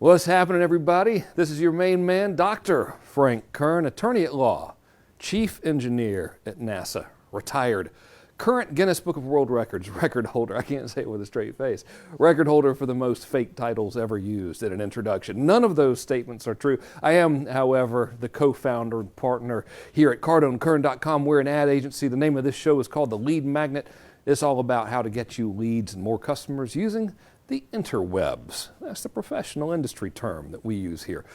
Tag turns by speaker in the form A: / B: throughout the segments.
A: What's happening, everybody? This is your main man, Dr. Frank Kern, attorney at law, chief engineer at NASA, retired, current Guinness Book of World Records record holder, I can't say it with a straight face, record holder for the most fake titles ever used in an introduction. None of those statements are true. I am, however, the co-founder and partner here at CardoneKern.com. We're an ad agency. The name of this show is called The Lead Magnet. It's all about how to get you leads and more customers using the interwebs. That's the professional industry term that we use here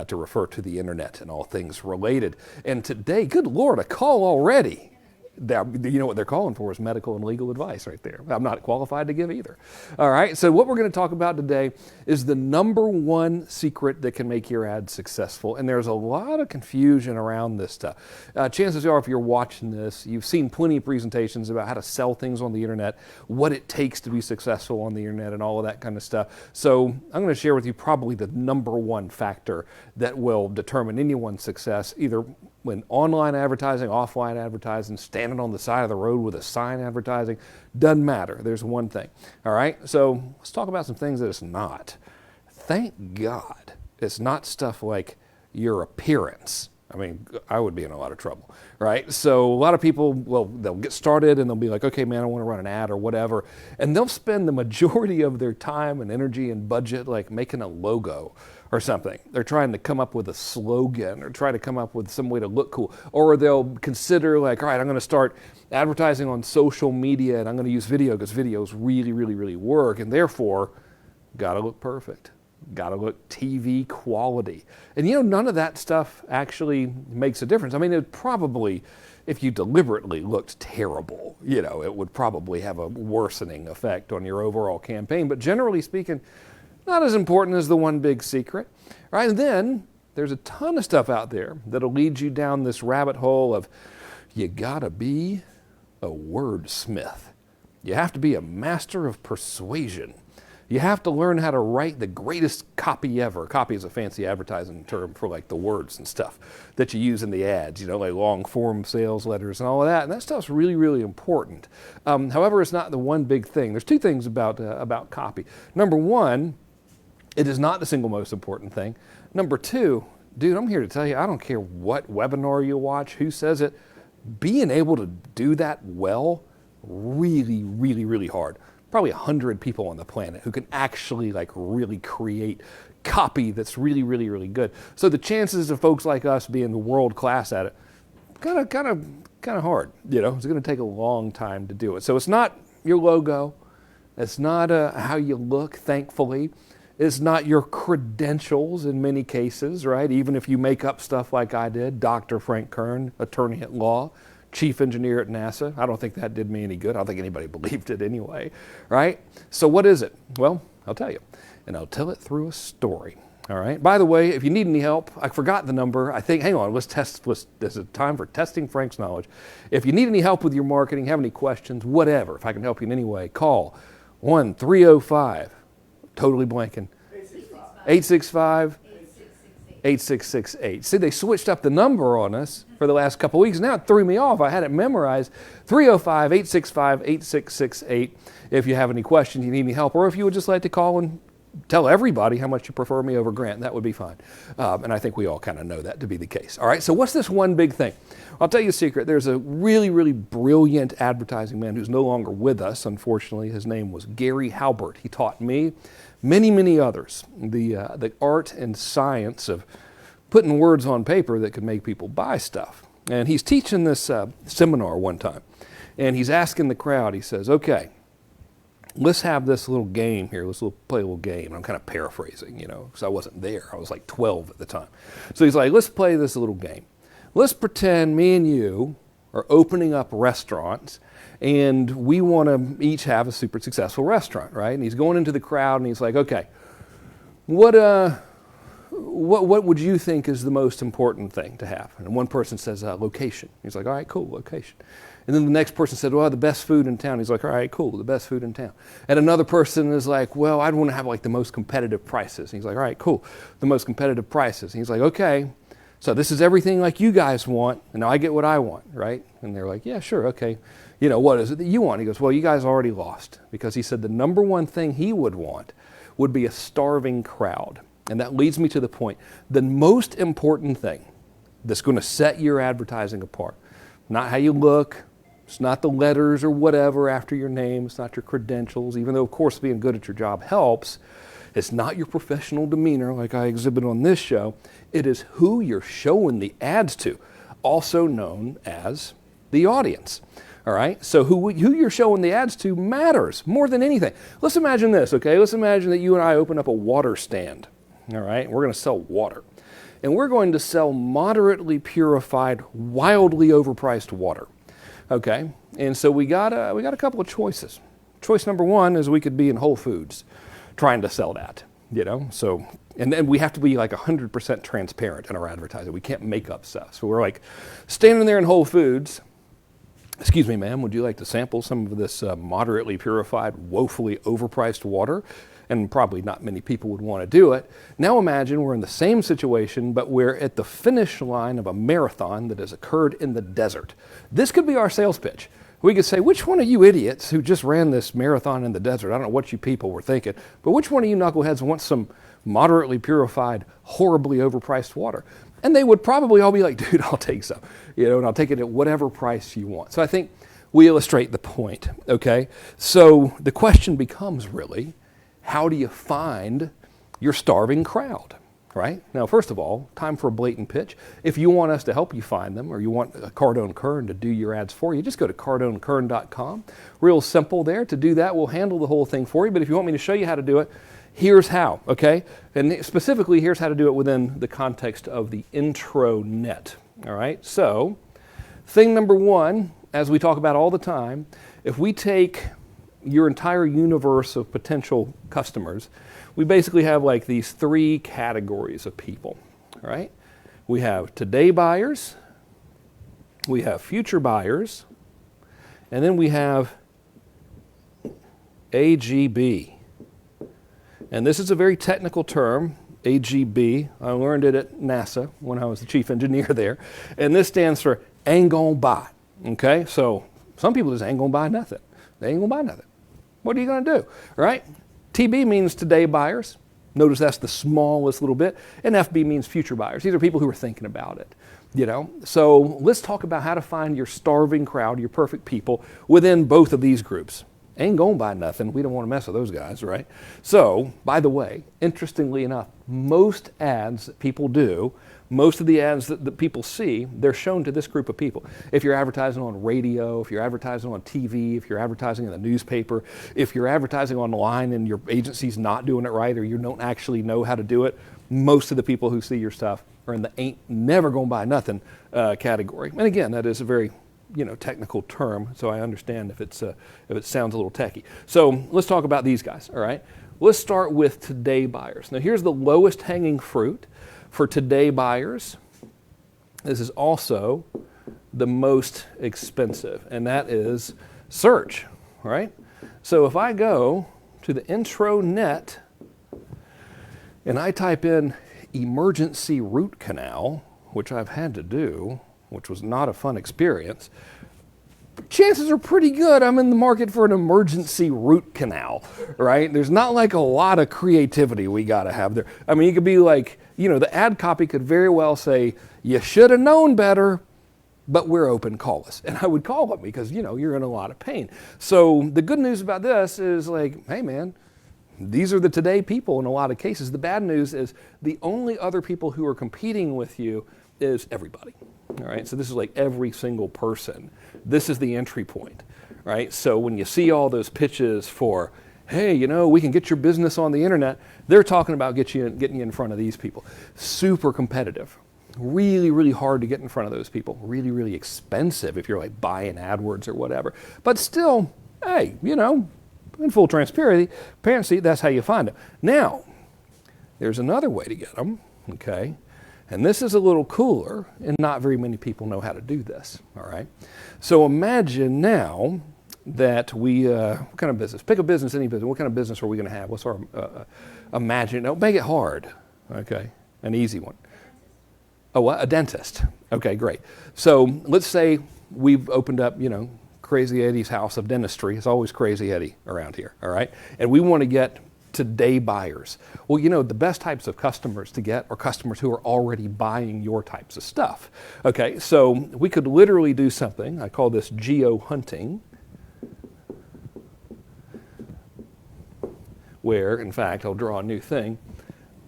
A: to refer to the internet and all things related. And today, good Lord, a call already. You know what they're calling for is medical and legal advice right there. I'm not qualified to give either. All right, so what we're going to talk about today is the number one secret that can make your ad successful. And there's a lot of confusion around this stuff. Chances are, if you're watching this, you've seen plenty of presentations about how to sell things on the internet, what it takes to be successful on the internet, and all of that kind of stuff. So I'm going to share with you probably the number one factor that will determine anyone's success, either when online advertising, offline advertising, standing on the side of the road with a sign advertising, doesn't matter. There's one thing. All right, so let's talk about some things that it's not. Thank God it's not stuff like your appearance. I mean, I would be in a lot of trouble, right? So a lot of people, well, they'll get started and they'll be like, okay, man, I want to run an ad or whatever. And they'll spend the majority of their time and energy and budget like making a logo or something. They're trying to come up with a slogan or try to come up with some way to look cool. Or they'll consider like, all right, I'm going to start advertising on social media and I'm going to use video because videos really work. And therefore, got to look perfect. Got to look TV quality. And you know, none of that stuff actually makes a difference. I mean, it probably, if you deliberately looked terrible, you know, it would probably have a worsening effect on your overall campaign. But generally speaking, not as important as the one big secret, right? And then there's a ton of stuff out there that'll lead you down this rabbit hole of you gotta be a wordsmith. You have to be a master of persuasion. You have to learn how to write the greatest copy ever. Copy is a fancy advertising term for like the words and stuff that you use in the ads, you know, like long form sales letters and all of that. And that stuff's really important. However, it's not the one big thing. There's two things about copy. Number one, it is not the single most important thing. Number two, dude, I'm here to tell you, I don't care what webinar you watch, who says it, being able to do that well, really hard. Probably 100 people on the planet who can actually like really create copy that's really good. So the chances of folks like us being the world class at it, kind of hard. You know, it's going to take a long time to do it. So it's not your logo, it's not how you look, thankfully. It's not your credentials in many cases, right? Even if you make up stuff like I did, Dr. Frank Kern, attorney at law, chief engineer at NASA. I don't think that did me any good. I don't think anybody believed it anyway, right? So what is it? Well, I'll tell you, and I'll tell it through a story, all right? By the way, if you need any help, I forgot the number. I think, hang on, there's a time for testing Frank's knowledge. If you need any help with your marketing, have any questions, whatever, if I can help you in any way, call 1-305, totally blanking, 865-8668. See, they switched up the number on us for the last couple of weeks. Now it threw me off. I had it memorized. 305-865-8668. If you have any questions, you need any help, or if you would just like to call and tell everybody how much you prefer me over Grant, that would be fine. And I think we all kind of know that to be the case. All right, so what's this one big thing? I'll tell you a secret. There's a really brilliant advertising man who's no longer with us, unfortunately. His name was Gary Halbert. He taught me, many others, the art and science of putting words on paper that could make people buy stuff. And he's teaching this seminar one time, and he's asking the crowd, he says, okay, let's have this little game here. Let's play a little game. And I'm kind of paraphrasing, you know, because I wasn't there. I was like 12 at the time. So he's like, let's play this little game. Let's pretend me and you are opening up restaurants, and we want to each have a super successful restaurant, right? And he's going into the crowd, and he's like, okay, what would you think is the most important thing to have? And one person says, location. He's like, all right, cool, location. And then the next person said, well, the best food in town. He's like, all right, cool, the best food in town. And another person is like, well, I'd want to have like the most competitive prices. And he's like, all right, cool, the most competitive prices. And he's like, okay, so this is everything like you guys want, and now I get what I want, right? And they're like, yeah, sure, okay. You know, what is it that you want? He goes, well, you guys already lost, because he said the number one thing he would want would be a starving crowd. And that leads me to the point. The most important thing that's going to set your advertising apart, not how you look, it's not the letters or whatever after your name, it's not your credentials, even though, of course, being good at your job helps. It's not your professional demeanor like I exhibit on this show. It is who you're showing the ads to, also known as the audience. All right, so who you're showing the ads to matters more than anything. Let's imagine this, okay? Let's imagine that you and I open up a water stand, all right? We're going to sell water. And we're going to sell moderately purified, wildly overpriced water, okay? And so we got a couple of choices. Choice number one is we could be in Whole Foods trying to sell that, you know? So, and then we have to be like 100% transparent in our advertising. We can't make up stuff. So we're like standing there in Whole Foods. Excuse me, ma'am, would you like to sample some of this moderately purified, woefully overpriced water? And probably not many people would want to do it. Now imagine we're in the same situation, but we're at the finish line of a marathon that has occurred in the desert. This could be our sales pitch. We could say, which one of you idiots who just ran this marathon in the desert, I don't know what you people were thinking, but which one of you knuckleheads wants some moderately purified, horribly overpriced water? And they would probably all be like, dude, I'll take some, you know, and I'll take it at whatever price you want. So I think we illustrate the point, okay? So the question becomes really, how do you find your starving crowd, right? Now, first of all, time for a blatant pitch. If you want us to help you find them, or you want Cardone Kern to do your ads for you, just go to cardonekern.com. Real simple there. To do that, we'll handle the whole thing for you. But if you want me to show you how to do it, here's how, okay? And specifically, here's how to do it within the context of the intranet, all right? So, thing number one, as we talk about all the time, if we take your entire universe of potential customers, we basically have like these three categories of people, all right? We have today buyers, we have future buyers, and then we have AGB. And this is a very technical term, AGB. I learned it at NASA when I was the chief engineer there. And this stands for ain't gonna buy, okay? So some people just ain't gonna buy nothing. They ain't gonna buy nothing. What are you gonna do, right? TB means today buyers. Notice that's the smallest little bit. And FB means future buyers. These are people who are thinking about it, you know? So let's talk about how to find your starving crowd, your perfect people within both of these groups. Ain't gonna buy nothing. We don't want to mess with those guys, right? So, by the way, interestingly enough, most ads that people do, most of the ads that people see, they're shown to this group of people. If you're advertising on radio, if you're advertising on TV, if you're advertising in the newspaper, if you're advertising online and your agency's not doing it right or you don't actually know how to do it, most of the people who see your stuff are in the ain't never gonna buy nothing category. And again, that is a very technical term, so I understand if it sounds a little techy. So let's talk about these guys, all right? Let's start with today buyers. Now here's the lowest hanging fruit for today buyers. This is also the most expensive, and that is search, right? So if I go to the intranet and I type in emergency root canal, which I've had to do, which was not a fun experience, chances are pretty good I'm in the market for an emergency root canal, right? There's not like a lot of creativity we got to have there. I mean, you could be like, the ad copy could very well say, you should have known better, but we're open, call us. And I would call them because, you're in a lot of pain. So the good news about this is like, hey man, these are the today people in a lot of cases. The bad news is the only other people who are competing with you is everybody. All right, so this is like every single person. This is the entry point, right? So when you see all those pitches for, hey, we can get your business on the internet, they're talking about getting you in front of these people. Super competitive. Really, really hard to get in front of those people. Really, really expensive if you're like buying AdWords or whatever. But still, hey, in full transparency, that's how you find them. Now, there's another way to get them, okay? And this is a little cooler, and not very many people know how to do this, all right? So imagine now that what kind of business? Pick a business, any business. What kind of business are we going to have? What's our, make it hard, okay? An easy one. Oh, what? A dentist. Okay, great. So let's say we've opened up, Crazy Eddie's House of Dentistry. It's always Crazy Eddie around here, all right? And we want to get today buyers. Well, you know, the best types of customers to get are customers who are already buying your types of stuff. Okay, so we could literally do something, I call this Geo Hunting, where, in fact, I'll draw a new thing,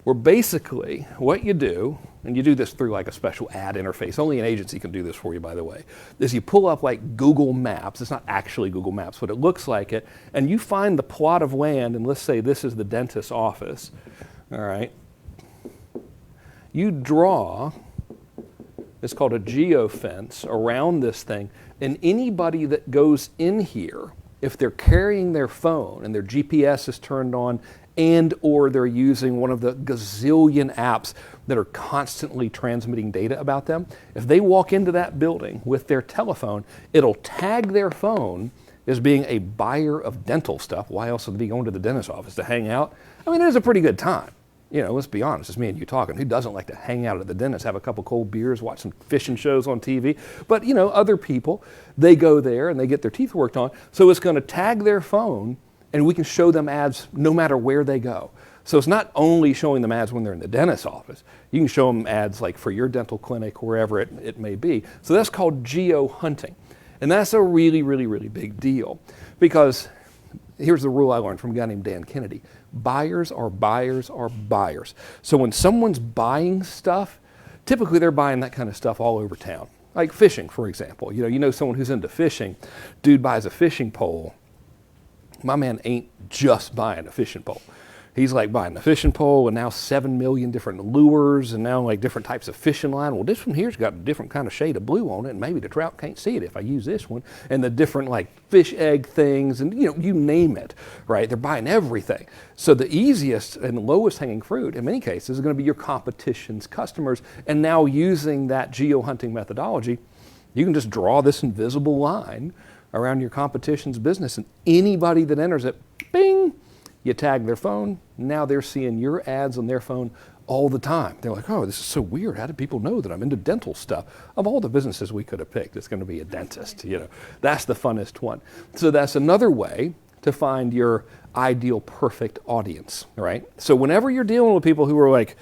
A: where basically what you do, and you do this through like a special ad interface, only an agency can do this for you, by the way, is you pull up like Google Maps. It's not actually Google Maps, but it looks like it, and you find the plot of land, and let's say this is the dentist's office, all right? You draw, it's called a geofence around this thing, and anybody that goes in here, if they're carrying their phone and their GPS is turned on and or they're using one of the gazillion apps that are constantly transmitting data about them, if they walk into that building with their telephone, it'll tag their phone as being a buyer of dental stuff. Why else would they be going to the dentist's office? To hang out? I mean, it is a pretty good time. You know, let's be honest, it's me and you talking. Who doesn't like to hang out at the dentist, have a couple cold beers, watch some fishing shows on TV? But, you know, other people, they go there and they get their teeth worked on. So it's going to tag their phone, and we can show them ads no matter where they go. So it's not only showing them ads when they're in the dentist's office. You can show them ads like for your dental clinic, wherever it may be. So that's called Geo Hunting. And that's a really, really, really big deal. Because here's the rule I learned from a guy named Dan Kennedy. Buyers are buyers are buyers. So when someone's buying stuff, typically they're buying that kind of stuff all over town. Like fishing, for example. You know someone who's into fishing. Dude buys a fishing pole. My man ain't just buying a fishing pole. He's like buying a fishing pole and now 7 million different lures and now like different types of fishing line. Well, this one here's got a different kind of shade of blue on it, and maybe the trout can't see it if I use this one. And the different like fish egg things and, you know, you name it, right? They're buying everything. So the easiest and lowest hanging fruit in many cases is going to be your competition's customers. And now using that geo hunting methodology, you can just draw this invisible line around your competition's business, and anybody that enters it, bing, you tag their phone. Now they're seeing your ads on their phone all the time. They're like, oh, this is so weird. How do people know that I'm into dental stuff? Of all the businesses we could have picked, it's going to be a dentist. You know, that's the funnest one. So that's another way to find your ideal perfect audience, right? So whenever you're dealing with people who are like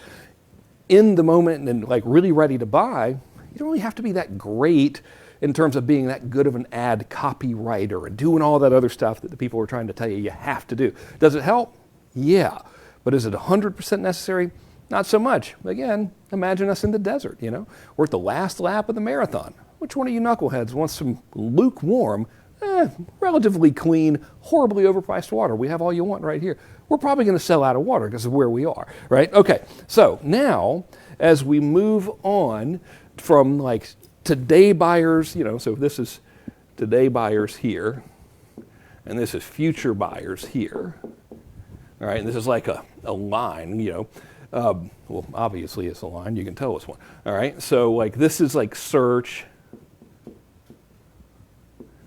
A: in the moment and like really ready to buy, you don't really have to be that great in terms of being that good of an ad copywriter and doing all that other stuff that the people are trying to tell you you have to do. Does it help? Yeah. But is it 100% necessary? Not so much. Again, imagine us in the desert, you know. We're at the last lap of the marathon. Which one of you knuckleheads wants some lukewarm, relatively clean, horribly overpriced water? We have all you want right here. We're probably going to sell out of water because of where we are, right? Okay, so now as we move on from like today buyers, you know, so this is today buyers here, and this is future buyers here. All right, and this is like a line, you know. Well, obviously it's a line, you can tell it's one. All right, so like this is like search.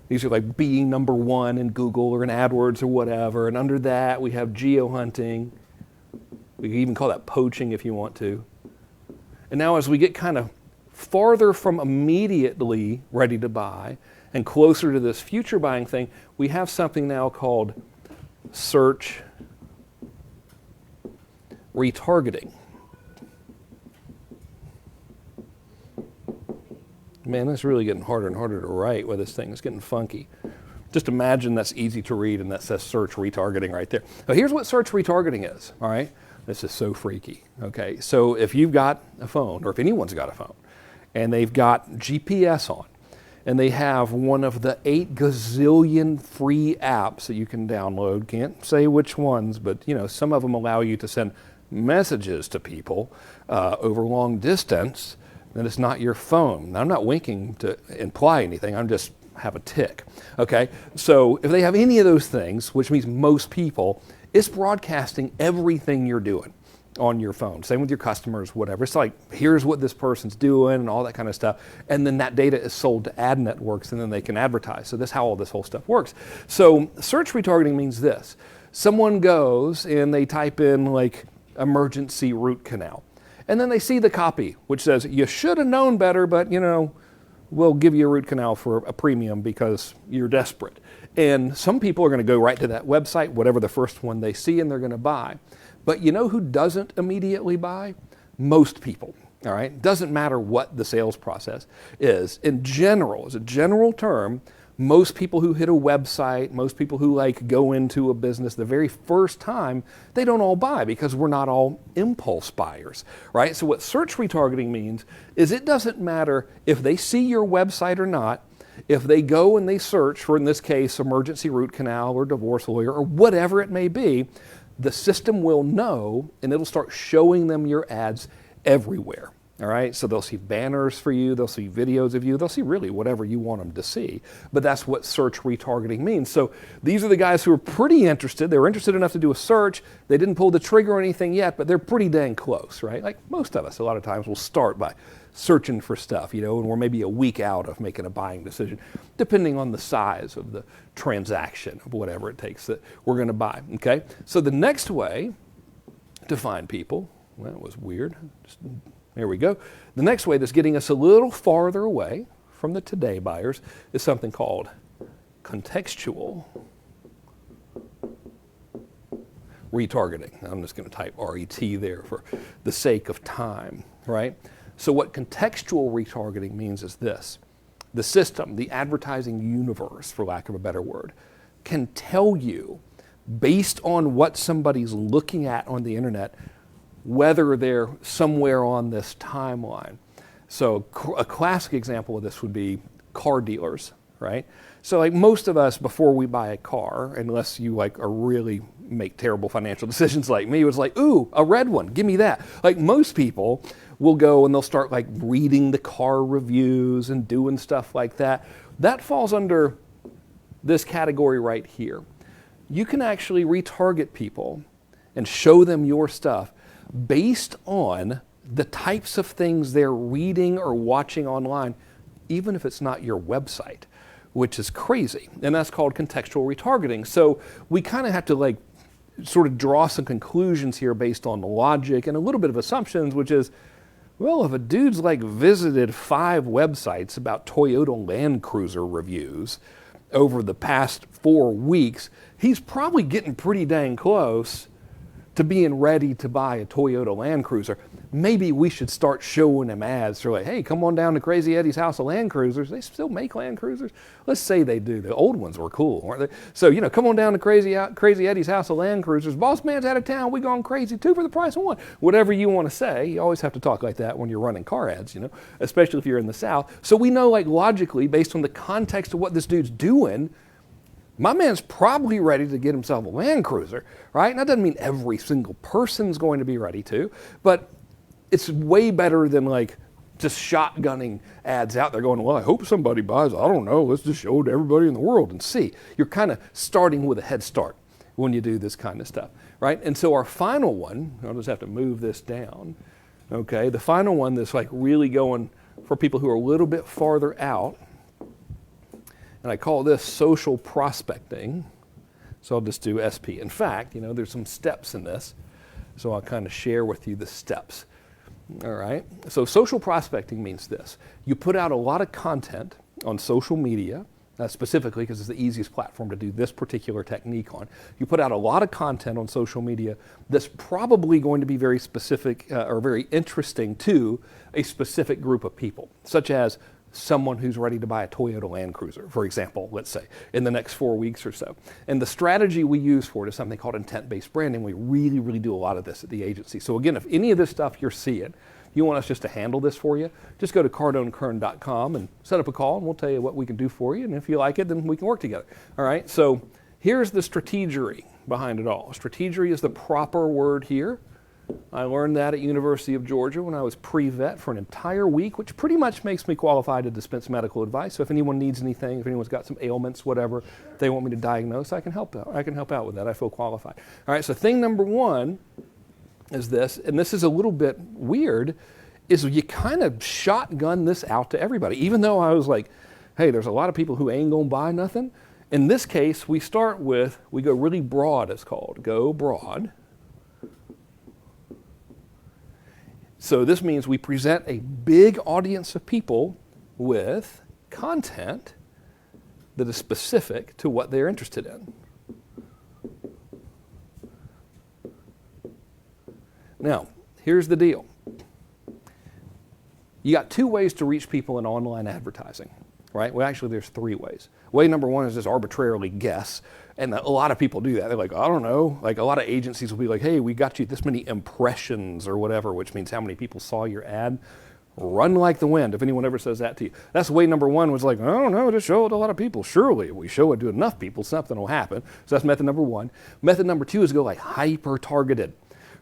A: These are like being number one in Google or in AdWords or whatever, and under that we have geo hunting. We can even call that poaching if you want to. And now as we get kind of farther from immediately ready to buy and closer to this future buying thing, we have something now called search retargeting. Man, that's really getting harder and harder to write with this thing. It's getting funky. Just imagine that's easy to read and that says search retargeting right there. Now here's what search retargeting is, all right? This is so freaky, okay? So if you've got a phone, or if anyone's got a phone, and they've got GPS on, and they have one of the 8 gazillion free apps that you can download. Can't say which ones, but you know, some of them allow you to send messages to people over long distance, that it's not your phone. Now, I'm not winking to imply anything, I'm just have a tick, okay? So if they have any of those things, which means most people, it's broadcasting everything you're doing on your phone. Same with your customers, whatever. It's like, here's what this person's doing and all that kind of stuff. And then that data is sold to ad networks and then they can advertise. So that's how all this whole stuff works. So search retargeting means this. Someone goes and they type in like emergency root canal. And then they see the copy, which says, you should have known better, but you know, will give you a root canal for a premium because you're desperate. And some people are going to go right to that website, whatever the first one they see, and they're going to buy. But you know who doesn't immediately buy? Most people. All right? Doesn't matter what the sales process is. In general, as a general term, most people who hit a website, most people who like go into a business the very first time, they don't all buy because we're not all impulse buyers, right? So what search retargeting means is it doesn't matter if they see your website or not. If they go and they search for, in this case, emergency root canal or divorce lawyer or whatever it may be, the system will know and it'll start showing them your ads everywhere. All right, so they'll see banners for you, they'll see videos of you, they'll see really whatever you want them to see. But that's what search retargeting means. So these are the guys who are pretty interested. They were interested enough to do a search. They didn't pull the trigger or anything yet, but they're pretty dang close, right? Like most of us, a lot of times, will start by searching for stuff, you know, and we're maybe a week out of making a buying decision, depending on the size of the transaction, of whatever it takes that we're going to buy, okay? So the next way to find people, well, that was weird. There we go. The next way that's getting us a little farther away from the today buyers is something called contextual retargeting. I'm just going to type RET there for the sake of time, right? So what contextual retargeting means is this. The system, the advertising universe, for lack of a better word, can tell you, based on what somebody's looking at on the internet, whether they're somewhere on this timeline. So a classic example of this would be car dealers, right? So like most of us, before we buy a car, unless you like are really make terrible financial decisions like me, it was like, ooh, a red one, give me that. Like most people will go and they'll start like reading the car reviews and doing stuff like that. That falls under this category right here. You can actually retarget people and show them your stuff based on the types of things they're reading or watching online, even if it's not your website, which is crazy. And that's called contextual retargeting. So we kind of have to like sort of draw some conclusions here based on logic and a little bit of assumptions, which is, well, if a dude's like visited 5 websites about Toyota Land Cruiser reviews over the past 4 weeks, he's probably getting pretty dang close to being ready to buy a Toyota Land Cruiser. Maybe we should start showing them ads. They're like, hey, come on down to Crazy Eddie's House of Land Cruisers. They still make Land Cruisers? Let's say they do. The old ones were cool, weren't they? So, you know, come on down to Crazy Eddie's House of Land Cruisers. Boss man's out of town. We gone crazy. 2 for the price of 1. Whatever you want to say. You always have to talk like that when you're running car ads, you know, especially if you're in the South. So we know, like, logically, based on the context of what this dude's doing, my man's probably ready to get himself a Land Cruiser, right? And that doesn't mean every single person's going to be ready to, but it's way better than like just shotgunning ads out there going, well, I hope somebody buys. I don't know. Let's just show it to everybody in the world and see. You're kind of starting with a head start when you do this kind of stuff, right? And so our final one, I'll just have to move this down, okay? The final one that's like really going for people who are a little bit farther out, and I call this social prospecting. So I'll just do SP. In fact, you know, there's some steps in this. So I'll kind of share with you the steps. All right. So social prospecting means this. You put out a lot of content on social media, specifically because it's the easiest platform to do this particular technique on. You put out a lot of content on social media that's probably going to be very specific or very interesting to a specific group of people, such as someone who's ready to buy a Toyota Land Cruiser, for example, let's say, in the next 4 weeks or so. And the strategy we use for it is something called intent-based branding. We really, really do a lot of this at the agency. So again, if any of this stuff you're seeing, you want us just to handle this for you, just go to CardoneKern.com and set up a call, and we'll tell you what we can do for you. And if you like it, then we can work together. All right, so here's the strategery behind it all. Strategery is the proper word here. I learned that at University of Georgia when I was pre-vet for an entire week, which pretty much makes me qualified to dispense medical advice. So if anyone needs anything, if anyone's got some ailments, whatever, they want me to diagnose, I can help out. I can help out with that. I feel qualified. All right, so thing number 1 is this, and this is a little bit weird, is you kind of shotgun this out to everybody. Even though I was like, hey, there's a lot of people who ain't gonna buy nothing. In this case, we start with, we go really broad, it's called, go broad. So this means we present a big audience of people with content that is specific to what they're interested in. Now, here's the deal. You got two ways to reach people in online advertising, right? Well, actually, there's three ways. Way number one is just arbitrarily guess. And a lot of people do that. They're like, I don't know. Like a lot of agencies will be like, hey, we got you this many impressions or whatever, which means how many people saw your ad. Run like the wind if anyone ever says that to you. That's way number one was like, I don't know, just show it to a lot of people. Surely if we show it to enough people, something will happen. So that's method number one. Method number two is go like hyper-targeted.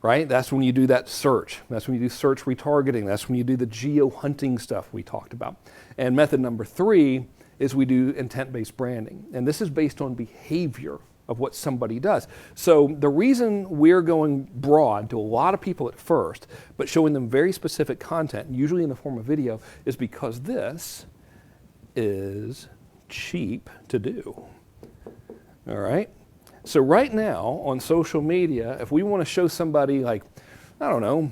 A: Right? That's when you do that search. That's when you do search retargeting. That's when you do the geo hunting stuff we talked about. And method number three is we do intent-based branding. And this is based on behavior of what somebody does. So the reason we're going broad to a lot of people at first, but showing them very specific content, usually in the form of video, is because this is cheap to do. All right? So right now on social media, if we want to show somebody like, I don't know,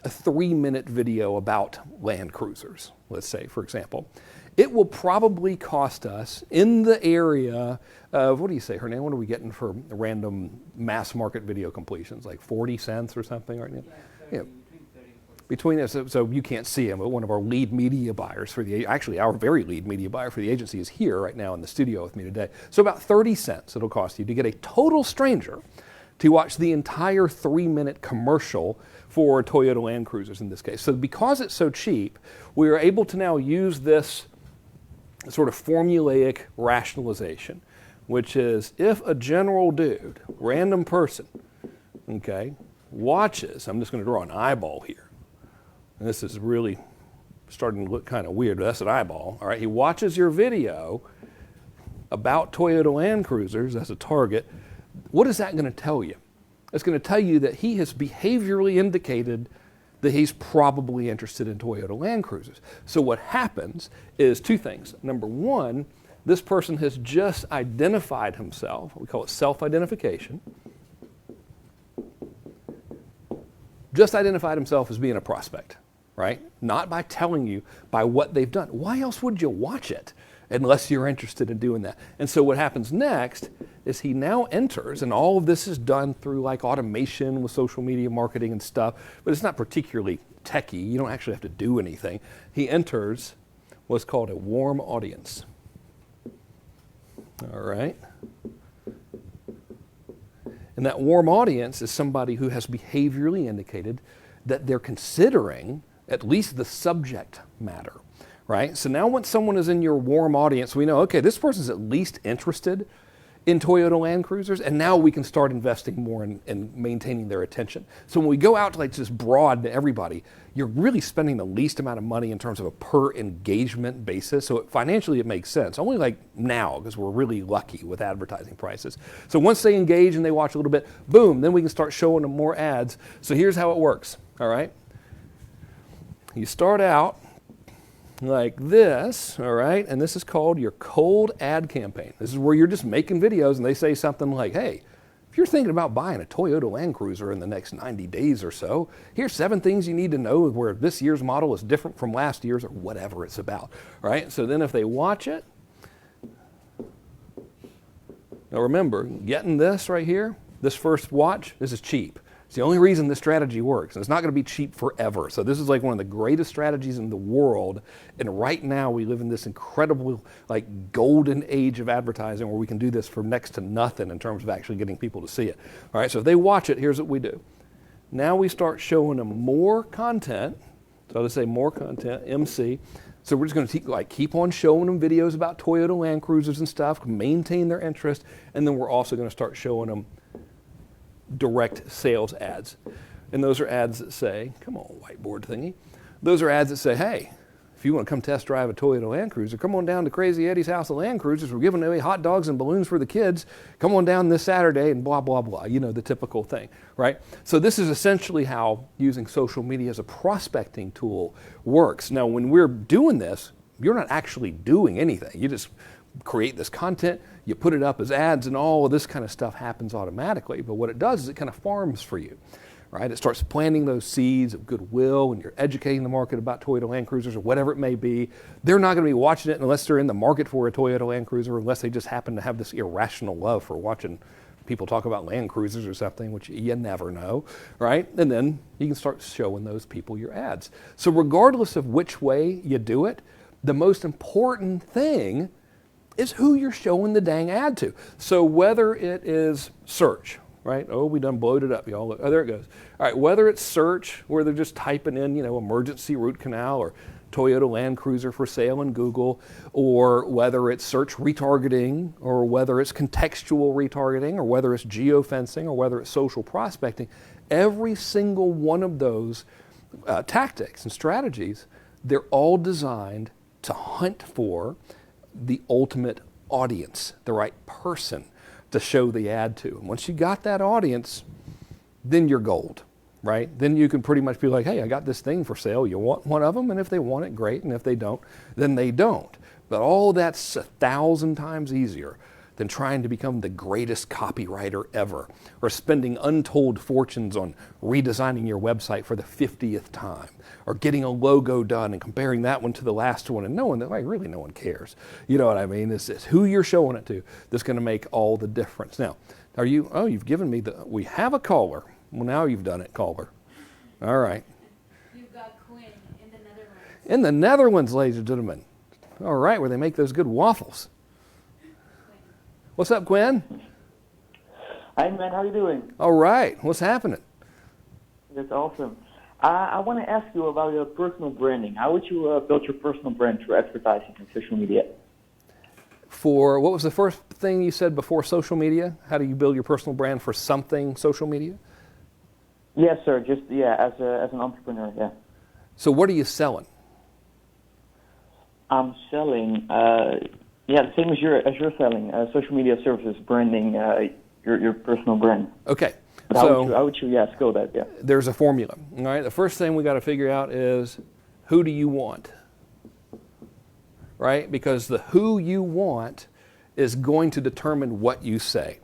A: a 3-minute video about Land Cruisers, let's say, for example, it will probably cost us in the area of, what do you say, Hernan, what are we getting for random mass market video completions, like 40 cents or something right now? Yeah. Between us, so you can't see him, but one of our lead media buyers for the, actually our very lead media buyer for the agency is here right now in the studio with me today. So about 30 cents it'll cost you to get a total stranger to watch the entire 3-minute commercial for Toyota Land Cruisers in this case. So because it's so cheap, we are able to now use this sort of formulaic rationalization, which is if a general dude, random person, okay, watches, I'm just going to draw an eyeball here. And this is really starting to look kind of weird, but that's an eyeball. All right, he watches your video about Toyota Land Cruisers as a target. What is that going to tell you? It's going to tell you that he has behaviorally indicated that he's probably interested in Toyota Land Cruisers. So what happens is two things. Number one, this person has just identified himself. We call it self-identification. Just identified himself as being a prospect, right? Not by telling you, by what they've done. Why else would you watch it unless you're interested in doing that? And so what happens next is he now enters, and all of this is done through like automation with social media marketing and stuff, but it's not particularly techy. You don't actually have to do anything. He enters what's called a warm audience. All right? And that warm audience is somebody who has behaviorally indicated that they're considering at least the subject matter, right? So now when someone is in your warm audience, we know, okay, this person's at least interested in Toyota Land Cruisers, and now we can start investing more in maintaining their attention. So when we go out to like just broad to everybody, you're really spending the least amount of money in terms of a per engagement basis. So financially it makes sense. Only like now, because we're really lucky with advertising prices. So once they engage and they watch a little bit, boom, then we can start showing them more ads. So here's how it works, all right? You start out like this, all right? And this is called your cold ad campaign. This is where you're just making videos and they say something like, hey, if you're thinking about buying a Toyota Land Cruiser in the next 90 days or so, here's 7 things you need to know where this year's model is different from last year's or whatever it's about, right? So then if they watch it, now remember, getting this right here, this first watch, this is cheap. It's the only reason this strategy works. And it's not going to be cheap forever. So this is like one of the greatest strategies in the world. And right now we live in this incredible like golden age of advertising where we can do this for next to nothing in terms of actually getting people to see it. All right, so if they watch it, here's what we do. Now we start showing them more content. So let's say more content, MC. So we're just going to keep on showing them videos about Toyota Land Cruisers and stuff, maintain their interest, and then we're also going to start showing them direct sales ads. And those are ads that say, come on, whiteboard thingy. Those are ads that say, hey, if you want to come test drive a Toyota Land Cruiser, come on down to Crazy Eddie's House of Land Cruisers. We're giving away hot dogs and balloons for the kids. Come on down this Saturday and blah, blah, blah. You know, the typical thing, right? So this is essentially how using social media as a prospecting tool works. Now, when we're doing this, you're not actually doing anything. You just create this content, you put it up as ads, and all of this kind of stuff happens automatically. But what it does is it kind of farms for you, right? It starts planting those seeds of goodwill, and you're educating the market about Toyota Land Cruisers or whatever it may be. They're not going to be watching it unless they're in the market for a Toyota Land Cruiser, unless they just happen to have this irrational love for watching people talk about Land Cruisers or something, which you never know, right? And then you can start showing those people your ads. So regardless of which way you do it, the most important thing is who you're showing the dang ad to. So whether it is search, right? Oh, we done blowed it up, y'all. Oh, there it goes. All right, whether it's search, where they're just typing in, emergency root canal or Toyota Land Cruiser for sale in Google, or whether it's search retargeting, or whether it's contextual retargeting, or whether it's geofencing, or whether it's social prospecting, every single one of those tactics and strategies, they're all designed to hunt for the ultimate audience, the right person to show the ad to. And once you got that audience, then you're gold, right? Then you can pretty much be like, hey, I got this thing for sale. You want one of them? And if they want it, great. And if they don't, then they don't. But all that's 1,000 times easier than trying to become the greatest copywriter ever, or spending untold fortunes on redesigning your website for the 50th time, or getting a logo done and comparing that one to the last one and knowing that, like, really no one cares. You know what I mean? It's who you're showing it to that's going to make all the difference. Now, you've given me we have a caller. Well, now you've done it, caller. All right.
B: You've got Quinn in the Netherlands.
A: In the Netherlands, ladies and gentlemen. All right, where they make those good waffles. What's up, Quinn?
C: Hi, man. How are you doing?
A: All right. What's happening?
C: That's awesome. I want to ask you about your personal branding. How would you build your personal brand through advertising and social media?
A: For what was the first thing you said before social media? How do you build your personal brand for something social media?
C: Yes, sir. Just as an entrepreneur. Yeah.
A: So what are you selling?
C: I'm selling. The same as you're selling. Social media services, branding, your personal brand.
A: Okay.
C: But how would you scale that? Yeah.
A: There's a formula. All right. The first thing we got to figure out is, who do you want? Right? Because the who you want is going to determine what you say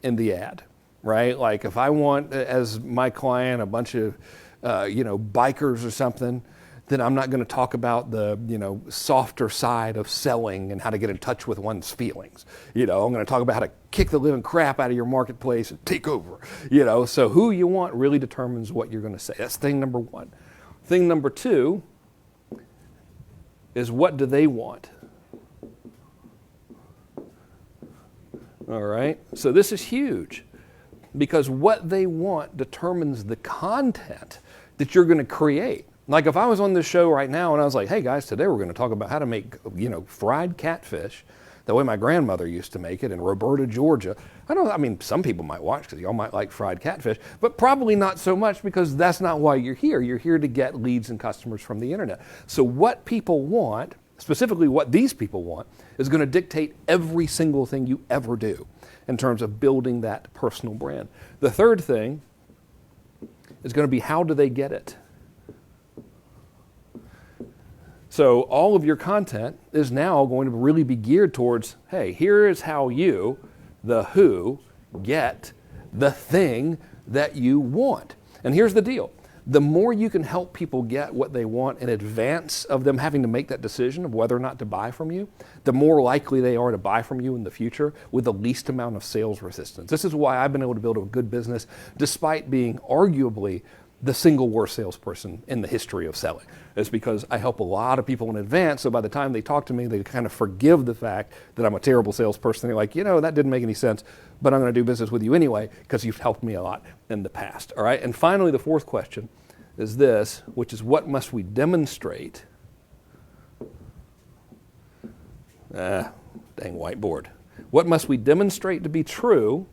A: in the ad. Right? Like if I want as my client a bunch of bikers or something, then I'm not going to talk about the softer side of selling and how to get in touch with one's feelings. I'm going to talk about how to kick the living crap out of your marketplace and take over. So who you want really determines what you're going to say. That's thing number one. Thing number two is, what do they want? All right. So this is huge, because what they want determines the content that you're going to create. Like if I was on this show right now and I was like, hey guys, today we're going to talk about how to make, fried catfish the way my grandmother used to make it in Roberta, Georgia. Some people might watch because y'all might like fried catfish, but probably not so much, because that's not why you're here. You're here to get leads and customers from the internet. So what people want, specifically what these people want, is going to dictate every single thing you ever do in terms of building that personal brand. The third thing is going to be, how do they get it? So all of your content is now going to really be geared towards, hey, here is how you, the who, get the thing that you want. And here's the deal. The more you can help people get what they want in advance of them having to make that decision of whether or not to buy from you, the more likely they are to buy from you in the future with the least amount of sales resistance. This is why I've been able to build a good business despite being arguably the single worst salesperson in the history of selling. It's because I help a lot of people in advance, so by the time they talk to me, they kind of forgive the fact that I'm a terrible salesperson. They're like, that didn't make any sense, but I'm going to do business with you anyway because you've helped me a lot in the past. All right. And finally, the fourth question is this, which is, what must we demonstrate? Dang whiteboard. What must we demonstrate to be true,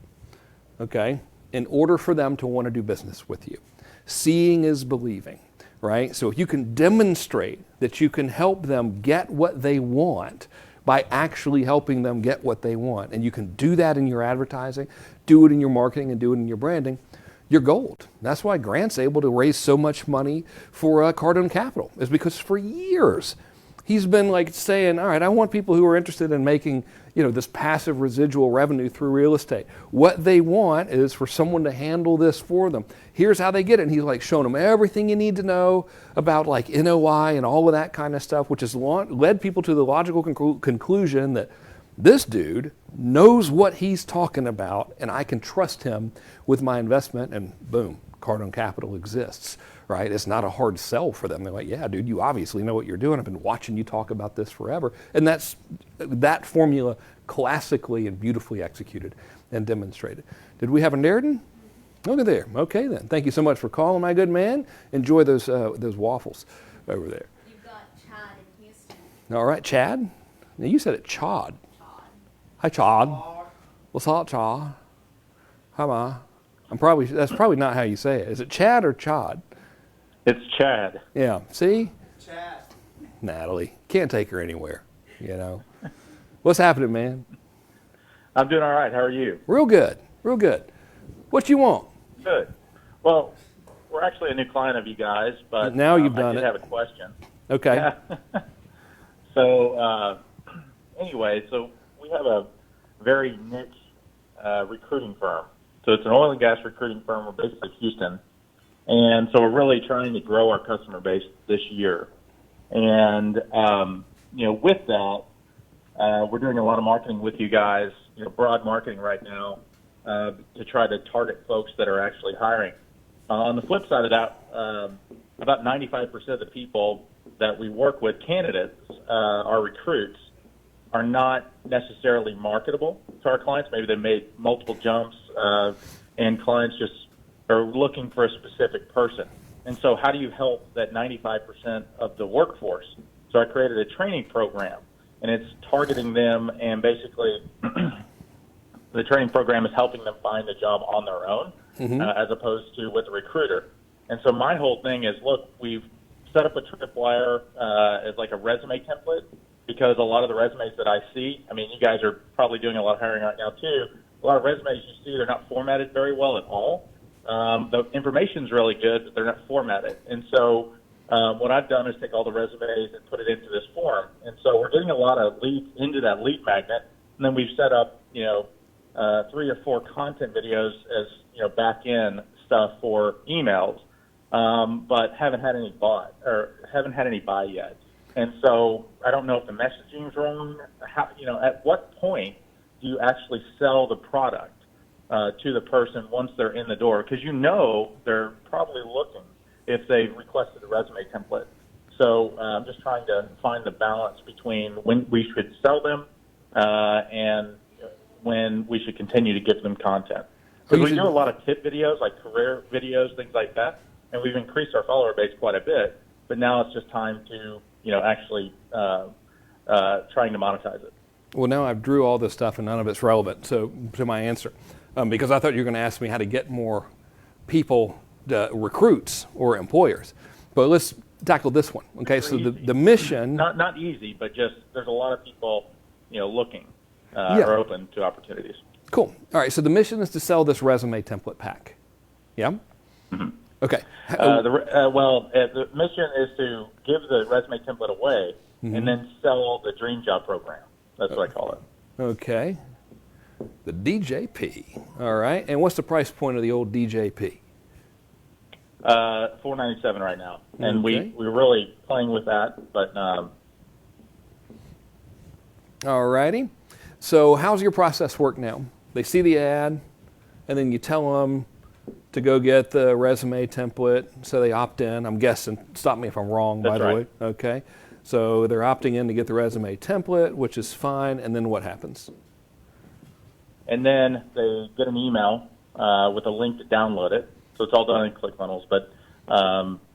A: okay, in order for them to want to do business with you? Seeing is believing, right? So if you can demonstrate that you can help them get what they want by actually helping them get what they want, and you can do that in your advertising, do it in your marketing, and do it in your branding, you're gold. That's why Grant's able to raise so much money for Cardone Capital, is because for years He's been like saying, all right, I want people who are interested in making, this passive residual revenue through real estate. What they want is for someone to handle this for them. Here's how they get it. And he's like showing them everything you need to know about like NOI and all of that kind of stuff, which has led people to the logical conclusion that this dude knows what he's talking about and I can trust him with my investment, and boom, Cardone Capital exists. Right? It's not a hard sell for them. They're like, yeah, dude, you obviously know what you're doing. I've been watching you talk about this forever. And that's that formula classically and beautifully executed and demonstrated. Did we have a Narden? Look at there. Okay, then. Thank you so much for calling, my good man. Enjoy those waffles over there.
B: You've got Chad in Houston.
A: All right, Chad. Now you said it Chad. Hi, Chad. What's up, Chad? Hi, Ma. That's probably not how you say it. Is it Chad or Chad?
D: It's Chad.
A: Yeah, see?
E: Chad.
A: Natalie. Can't take her anywhere, What's happening, man?
D: I'm doing all right. How are you?
A: Real good, real good. What you want?
D: Good. Well, we're actually a new client of you guys, but
A: now you've done
D: I did
A: it.
D: have a question.
A: Okay.
D: So, anyway, we have a very niche recruiting firm. So it's an oil and gas recruiting firm. We're based in Houston. And so we're really trying to grow our customer base this year. And, with that, we're doing a lot of marketing with you guys, broad marketing right now to try to target folks that are actually hiring. On the flip side of that, about 95% of the people that we work with, candidates, our recruits, are not necessarily marketable to our clients. Maybe they made multiple jumps and clients just are looking for a specific person. And so how do you help that 95% of the workforce? So I created a training program, and it's targeting them, and basically the training program is helping them find a job on their own as opposed to with a recruiter. And so my whole thing is, look, we've set up a tripwire as like a resume template, because a lot of the resumes that I see, I mean, you guys are probably doing a lot of hiring right now too. A lot of resumes you see, they're not formatted very well at all. The information's really good, but they're not formatted. And so what I've done is take all the resumes and put it into this form. And so we're getting a lot of leads into that lead magnet. And then we've set up, 3 or 4 content videos as, back end stuff for emails, but haven't had any buy yet. And so I don't know if the messaging's wrong. How, at what point do you actually sell the product to the person once they're in the door? Because they're probably looking if they've requested a resume template. So I'm just trying to find the balance between when we should sell them and when we should continue to give them content. Because we do a lot of tip videos, like career videos, things like that, and we've increased our follower base quite a bit. But now it's just time to, actually trying to monetize it.
A: Well, now I've drew all this stuff and none of it's relevant to my answer, because I thought you were going to ask me how to get more people, recruits or employers. But let's tackle this one. Okay, so the mission.
D: Not easy, but just there's a lot of people, looking or open to opportunities.
A: Cool. All right, so the mission is to sell this resume template pack. Yeah?
D: Mm-hmm.
A: Okay.
D: The mission is to give the resume template away and then sell the dream job program. That's what I call it.
A: Okay. The DJP. All right. And what's the price point of the old DJP?
D: $497 right now, and we're really playing with that. But
A: all righty. So how's your process work now? They see the ad, and then you tell them to go get the resume template, so they opt in. I'm guessing. Stop me if I'm wrong, by the way. Okay. So they're opting in to get the resume template, which is fine. And then what happens?
D: And then they get an email with a link to download it. So it's all done in ClickFunnels, but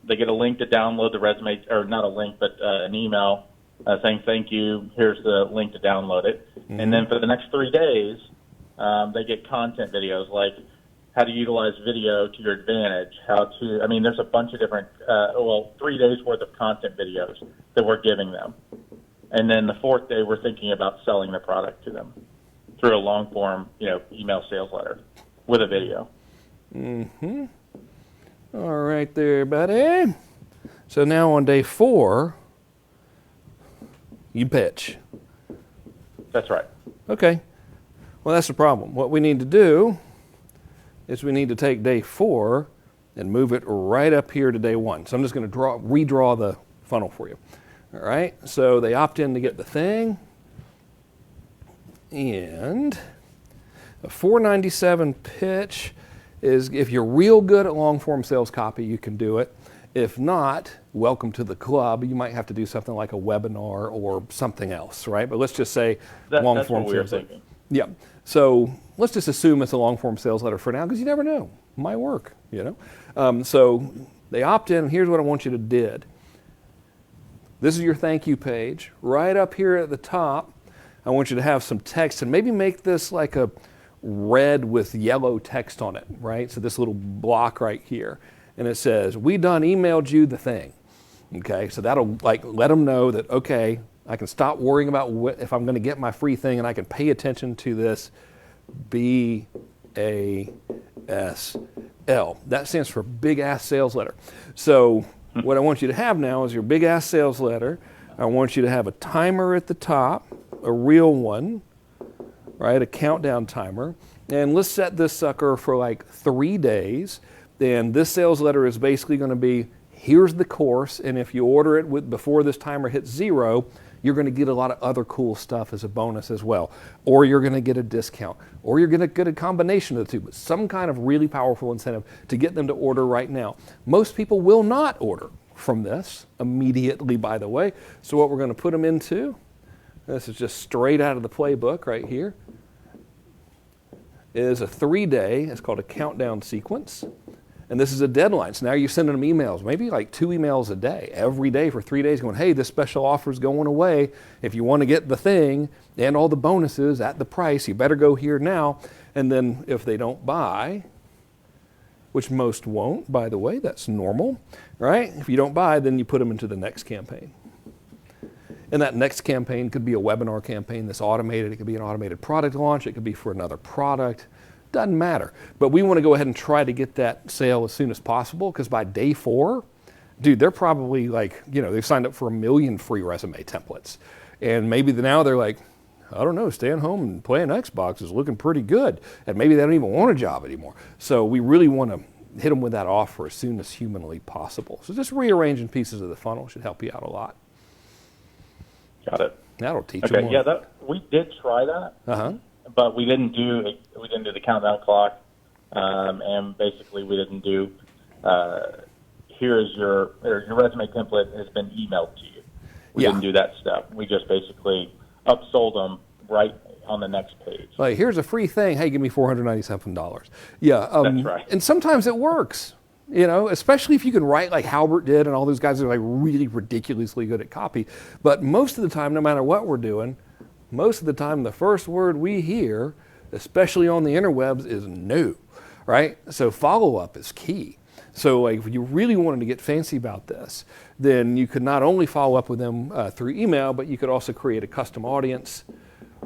D: they get a link to download the resume, or not a link, but an email saying thank you. Here's the link to download it. Mm-hmm. And then for the next 3 days, they get content videos like how to utilize video to your advantage, there's a bunch of different, 3 days worth of content videos that we're giving them. And then the 4th day, we're thinking about selling the product to them through a long form, email sales letter with a video.
A: Mm-hmm. All right there, buddy. So now on day 4, You pitch.
D: That's right.
A: Okay. Well, that's the problem. What we need to do is we need to take day 4 and move it right up here to day 1. So I'm just going to redraw the funnel for you. All right. So they opt in to get the thing. And a $4.97 pitch is, if you're real good at long form sales copy, you can do it. If not, welcome to the club. You might have to do something like a webinar or something else, right? But let's just say long form sales letter. Yeah. So let's just assume it's a long form sales letter for now, because you never know. It might work, you know. So they opt in. Here's what I want you to do. This is your thank you page. Right up here at the top, I want you to have some text, and maybe make this like a red with yellow text on it, right? So this little block right here. And it says, we done emailed you the thing. Okay, so that'll like let them know that, okay, I can stop worrying about if I'm going to get my free thing, and I can pay attention to this BASL. That stands for Big Ass Sales Letter. So what I want you to have now is your Big Ass Sales Letter. I want you to have a timer at the top, a real one, right? A countdown timer. And let's set this sucker for like 3 days. Then this sales letter is basically going to be, here's the course, and if you order it before this timer hits 0, you're going to get a lot of other cool stuff as a bonus as well. Or you're going to get a discount, or you're going to get a combination of the two, but some kind of really powerful incentive to get them to order right now. Most people will not order from this immediately, by the way. So what we're going to put them into, this is just straight out of the playbook right here, is a 3-day, it's called a countdown sequence. And this is a deadline. So now you're sending them emails, maybe like 2 emails a day, every day for 3 days, going, hey, this special offer is going away. If you want to get the thing and all the bonuses at the price, you better go here now. And then if they don't buy, which most won't, by the way, that's normal, right? If you don't buy, then you put them into the next campaign. And that next campaign could be a webinar campaign that's automated. It could be an automated product launch. It could be for another product. Doesn't matter. But we want to go ahead and try to get that sale as soon as possible, because by day 4, dude, they're probably like, you know, they've signed up for 1 million free resume templates. And maybe now they're like, I don't know, staying home and playing Xbox is looking pretty good. And maybe they don't even want a job anymore. So we really want to hit them with that offer as soon as humanly possible. So just rearranging pieces of the funnel should help you out a lot.
D: Got it.
A: That'll teach
D: okay,
A: them.
D: Yeah, we did try that, but we didn't do the countdown clock, and basically we didn't do. Here's your resume template has been emailed to you. We didn't do that step. We just basically upsold them right on the next page.
A: Like, here's a free thing. Hey, give me $497. Yeah,
D: that's right.
A: And sometimes it works. You know, especially if you can write like Halbert did, and all those guys are like really ridiculously good at copy. But most of the time, no matter what we're doing, most of the time the first word we hear, especially on the interwebs, is no, right? So follow-up is key. So like, if you really wanted to get fancy about this, then you could not only follow up with them through email, but you could also create a custom audience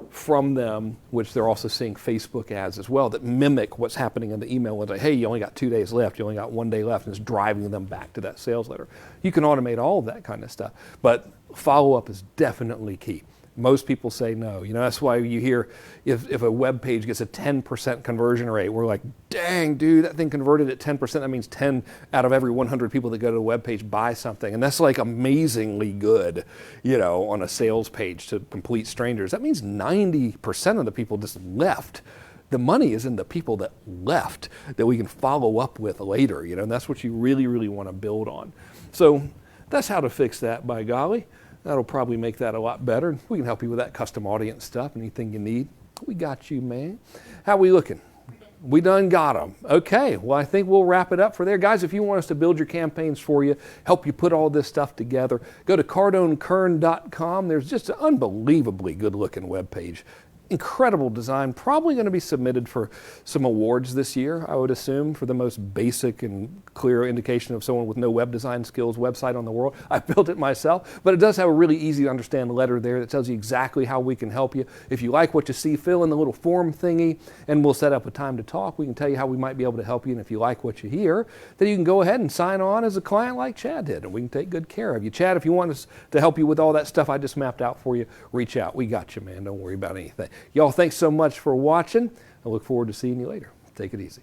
A: from them, which they're also seeing Facebook ads as well that mimic what's happening in the email. It's like, hey, you only got 2 days left, you only got 1 day left, and it's driving them back to that sales letter. You can automate all of that kind of stuff, but follow-up is definitely key. Most people say no. You know, that's why you hear if a web page gets a 10% conversion rate, we're like, dang, dude, that thing converted at 10%. That means 10 out of every 100 people that go to the web page buy something. And that's like amazingly good, you know, on a sales page to complete strangers. That means 90% of the people just left. The money is in the people that left that we can follow up with later, you know, and that's what you really, really want to build on. So that's how to fix that, by golly. That'll probably make that a lot better. We can help you with that custom audience stuff, anything you need. We got you, man. How we looking? We done got them. Okay, well, I think we'll wrap it up for there. Guys, if you want us to build your campaigns for you, help you put all this stuff together, go to CardoneKern.com. There's just an unbelievably good-looking webpage. incredible design, probably going to be submitted for some awards this year, I would assume, for the most basic and clear indication of someone with no web design skills website on the world. I built it myself, but it does have a really easy to understand letter there that tells you exactly how we can help you. If you like what you see, fill in the little form thingy and we'll set up a time to talk. We can tell you how we might be able to help you, and if you like what you hear, then you can go ahead and sign on as a client like Chad did, and we can take good care of you. Chad, if you want us to help you with all that stuff I just mapped out for you, reach out. We got you, man. Don't worry about anything. Y'all, thanks so much for watching. I look forward to seeing you later. Take it easy.